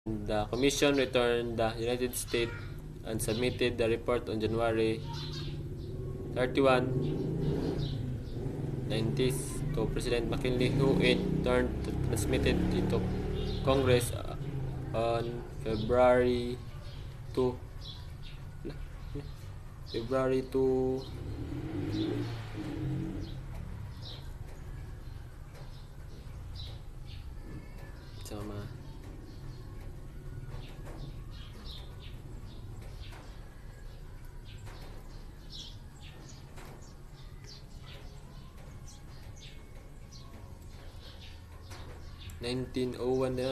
The Commission returned the United States and submitted the report on January 31, 90s to President McKinley, who in turn transmitted it to Congress on February 2. February 2. Sama.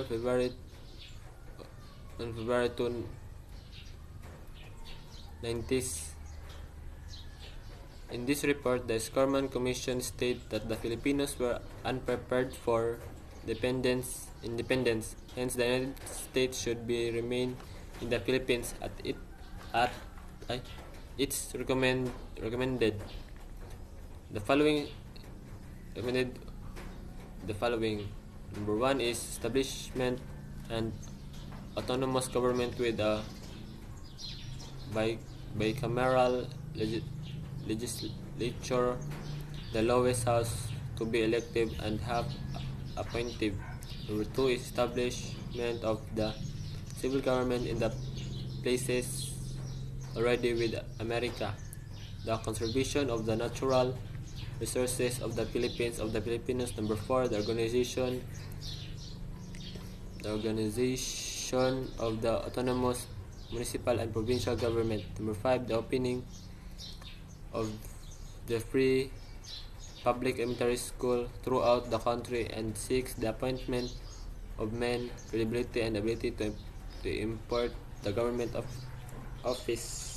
February 2, 90s. In this report, the Scarman Commission stated that the Filipinos were unprepared for independence. Hence, the United States should remain in the Philippines its recommended. The following. Number 1 is establishment and autonomous government with a bicameral legislature, the lowest house to be elective and half appointive. Number 2 is establishment of the civil government in the places already with America, the conservation of the natural resources of the Philippines of the Filipinos. Number 4, the organization of the autonomous municipal and provincial government. Number 5, the opening of the free public elementary school throughout the country. And 6, the appointment of men, credibility and ability to import the government of offices.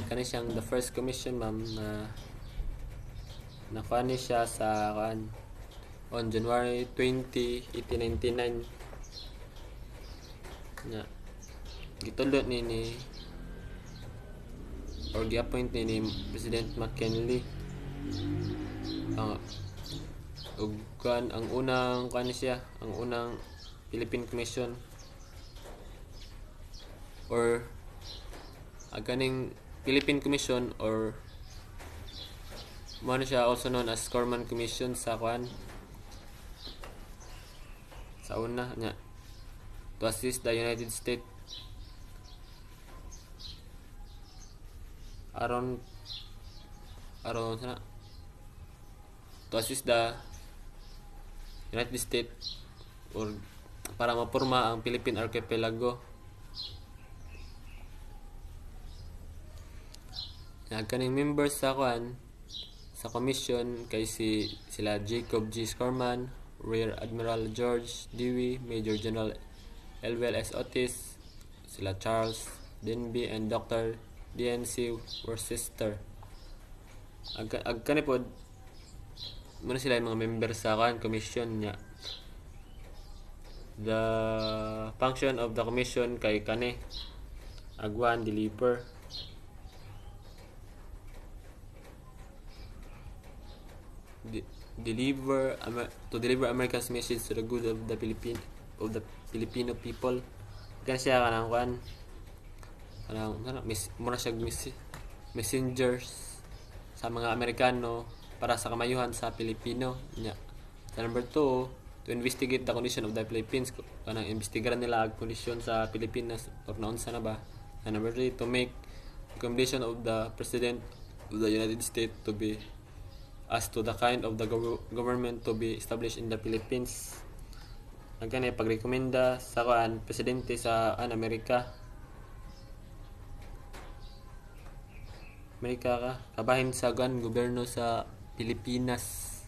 Kani siyang the first commission, ma'am, na nakuha ni siya sa on January 20, 1899 na gitulot ni or gi-appoint ni President McKinley ug ang unang Philippine Commission or kaning Philippine Commission or mo siya also known as Scarman Commission sa una nya to assist the United States aron to assist the United States or para mapurma ang Philippine Archipelago. Kaning members sa commission kay sila Jacob G. Scarman, Rear Admiral George Dewey, Major General Elwell S. Otis, sila Charles Denby and Dr. D.N.C. Worcester. Kanipod muna sila yung mga members sa commission niya. The function of the commission kay agwan to deliver America's message to the good of the Filipino people. Kan siya mura siya messengers sa mga Amerikano para sa kamayuhan sa Pilipino nya. Sa number 2, to investigate the condition of the Philippines, kanang investigaran nila ang kondisyon sa Pilipinas or naunsa na ba. Sa number 3, to make recommendation of the President of the United States to be as to the kind of the government to be established in the Philippines. Nagkana pagrekomenda sa presidente sa Amerika kabahin sa gobyerno sa Pilipinas.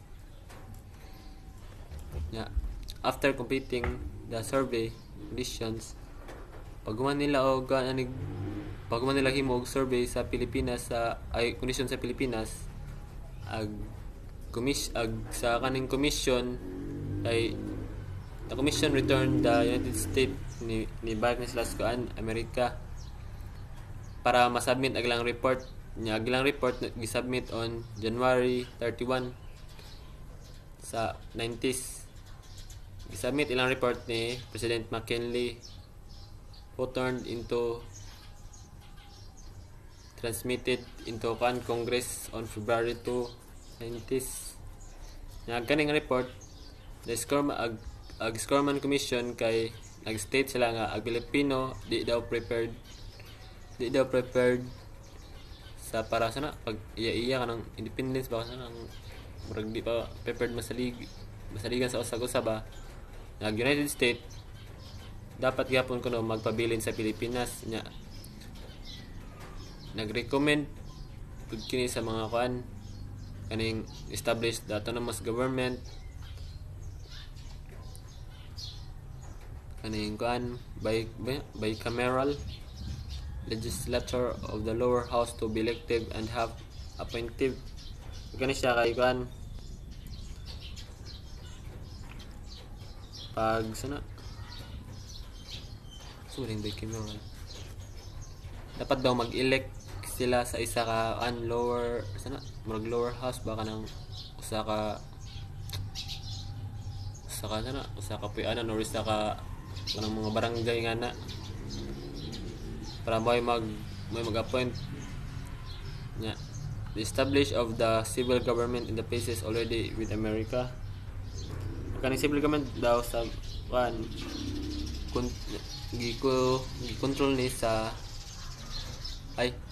After completing the survey conditions, pagguman nila himo og survey sa Pilipinas condition sa Pilipinas sa kaning commission ay the commission returned the United States ni back ni sila sa Amerika para masubmit aglang report gisubmit on January 31 sa 90s. Gisubmit ilang report ni President McKinley who turned into transmitted into Congress on February 2, 90s. Kaning report, the Scorman Commission kay nag-state sila nga ang Pilipino di daw prepared sa para sana pag iya ka ng independence ba sana ang murag di pa prepared masaligan sa usag-usa ba nag United States dapat gyapon kuno magpabilin sa Pilipinas nya nag-recommend pud kini sa mga kaning establish the autonomous government kaning bicameral legislature of the lower house to be elective and have appointive kani siya kay pag sana suling bicameral dapat daw mag-elect sila sa isa ka lower sana lower house baka nang usa ka puyanan or usa ka kanang mga barangay nga na para may mag-appoint nya the establish of the civil government in the places already with America kaning civil government daw sa control ni sa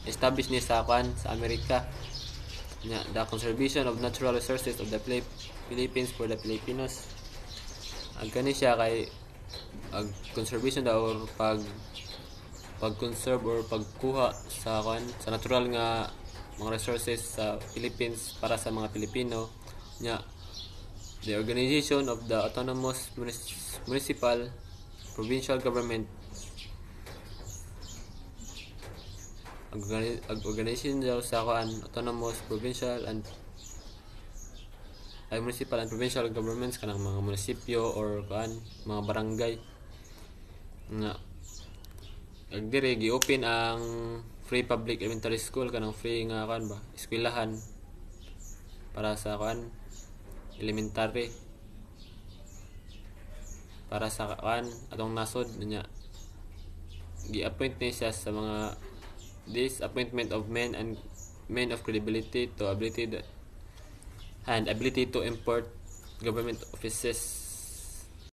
establish ni sa sa Amerika nya the conservation of natural resources of the Philippines for the Filipinos ang kani siya kay conservation daw or pag-conserve or pagkuha sa sa natural nga mga resources sa Philippines para sa mga Pilipino nya the organization of the autonomous municipal provincial government organization daw sa autonomous provincial and municipal and provincial governments kanang mga munisipyo or mga barangay nga dire gi-open ang free public elementary school kanang free nga eskwelahan para sa elementary para sa atong nasod nya gi-appoint ni siya sa mga this appointment of men of credibility to ability to import government offices